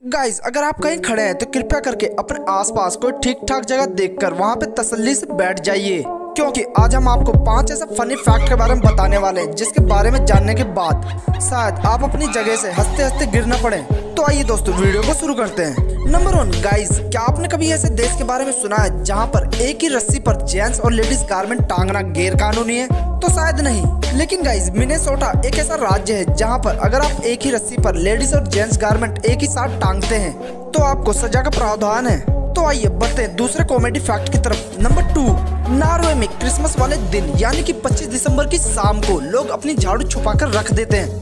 Guys, अगर आप कहीं खड़े हैं तो कृपया करके अपने आसपास कोई ठीक ठाक जगह देखकर वहां पे तसल्ली से बैठ जाइए, क्योंकि आज हम आपको 5 ऐसे फनी फैक्ट के बारे में बताने वाले हैं जिसके बारे में जानने के बाद शायद आप अपनी जगह से हंसते हंसते गिर न पड़े। तो आइए दोस्तों, वीडियो को शुरू करते हैं। नंबर 1, गाइस, क्या आपने कभी ऐसे देश के बारे में सुना है जहाँ पर एक ही रस्सी पर जेंट्स और लेडीज गारमेंट टांगना गैर कानूनी है? तो शायद नहीं, लेकिन गाइस, मिनेसोटा एक ऐसा राज्य है जहाँ पर अगर आप एक ही रस्सी पर लेडीज और जेंट्स गारमेंट एक ही साथ टांगते हैं तो आपको सजा का प्रावधान है। तो आइए बढ़ते हैं दूसरे कॉमेडी फैक्ट की तरफ। नंबर 2, नॉर्वे में क्रिसमस वाले दिन यानी कि 25 दिसंबर की शाम को लोग अपनी झाड़ू छुपा कर रख देते हैं।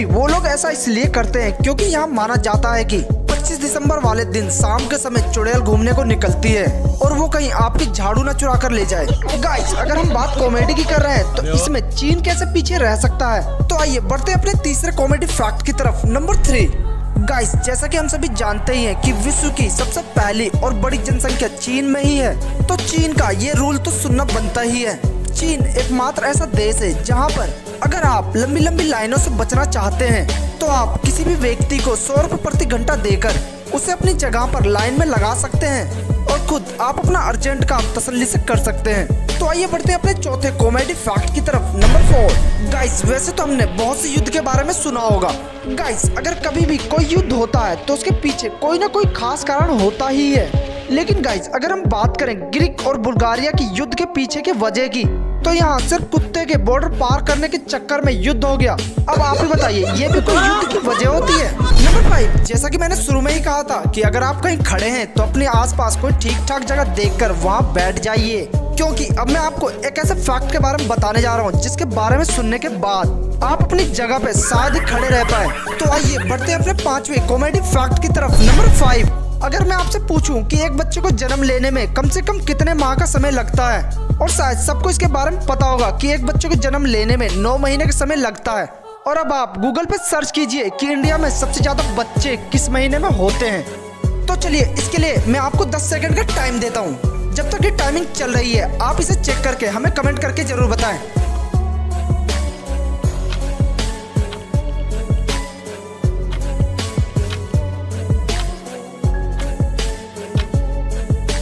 वो लोग ऐसा इसलिए करते हैं क्योंकि यहाँ माना जाता है कि 25 दिसंबर वाले दिन शाम के समय चुड़ैल घूमने को निकलती है और वो कहीं आपकी झाड़ू न चुरा कर ले जाए। गाइस, अगर हम बात कॉमेडी की कर रहे हैं तो इसमें चीन कैसे पीछे रह सकता है? तो आइए बढ़ते हैं अपने तीसरे कॉमेडी फैक्ट की तरफ। नंबर 3, गाइस, जैसा कि हम सभी जानते ही हैं कि विश्व की सबसे पहली और बड़ी जनसंख्या चीन में ही है, तो चीन का ये रूल तो सुनना बनता ही है। चीन एकमात्र ऐसा देश है जहां पर अगर आप लंबी लंबी लाइनों से बचना चाहते हैं तो आप किसी भी व्यक्ति को 100 रुपए प्रति घंटा देकर उसे अपनी जगह पर लाइन में लगा सकते हैं और खुद आप अपना अर्जेंट काम तसल्ली से कर सकते हैं। तो आइए बढ़ते हैं अपने चौथे कॉमेडी फैक्ट की तरफ। नंबर 4, गाइस, वैसे तो हमने बहुत से युद्ध के बारे में सुना होगा। गाइस, अगर कभी भी कोई युद्ध होता है तो उसके पीछे कोई ना कोई खास कारण होता ही है। लेकिन गाइस, अगर हम बात करें ग्रीक और बुल्गारिया की युद्ध के पीछे के वजह की, तो यहाँ सिर्फ कुत्ते के बॉर्डर पार करने के चक्कर में युद्ध हो गया। अब आप ही बताइए, ये भी कोई युद्ध की वजह होती है? नंबर 5, जैसा कि मैंने शुरू में ही कहा था कि अगर आप कहीं खड़े हैं तो अपने आसपास कोई ठीक ठाक जगह देखकर वहाँ बैठ जाइए, क्योंकि अब मैं आपको एक ऐसे फैक्ट के बारे में बताने जा रहा हूँ जिसके बारे में सुनने के बाद आप अपनी जगह पे शायद ही खड़े रह पाए। तो आइए बढ़ते हैं अपने 5वें कॉमेडी फैक्ट की तरफ। नंबर 5, अगर मैं आपसे पूछूं कि एक बच्चे को जन्म लेने में कम से कम कितने माह का समय लगता है, और शायद सबको इसके बारे में पता होगा कि एक बच्चे को जन्म लेने में 9 महीने का समय लगता है। और अब आप गूगल पे सर्च कीजिए कि इंडिया में सबसे ज्यादा बच्चे किस महीने में होते हैं। तो चलिए, इसके लिए मैं आपको 10 सेकंड का टाइम देता हूँ। जब तक ये टाइमिंग चल रही है आप इसे चेक करके हमें कमेंट करके जरूर बताएं।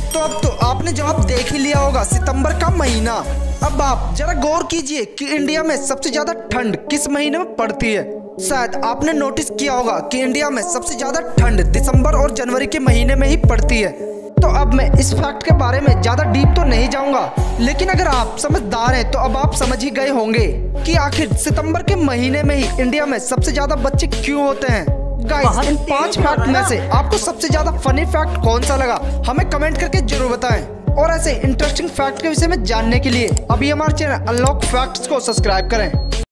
तो अब तो आपने जवाब देख ही लिया होगा, सितंबर का महीना। अब आप जरा गौर कीजिए कि इंडिया में सबसे ज्यादा ठंड किस महीने में पड़ती है। शायद आपने नोटिस किया होगा कि इंडिया में सबसे ज्यादा ठंड दिसंबर और जनवरी के महीने में ही पड़ती है। तो अब मैं इस फैक्ट के बारे में ज्यादा डीप तो नहीं जाऊंगा, लेकिन अगर आप समझदार हैं तो अब आप समझ ही गए होंगे कि आखिर सितंबर के महीने में ही इंडिया में सबसे ज्यादा बच्चे क्यों होते हैं। गाइस, इन 5 फैक्ट में से आपको सबसे ज्यादा फनी फैक्ट कौन सा लगा हमें कमेंट करके जरूर बताएं। और ऐसे इंटरेस्टिंग फैक्ट के विषय में जानने के लिए अभी हमारे चैनल अनलॉक फैक्ट्स को सब्सक्राइब करें।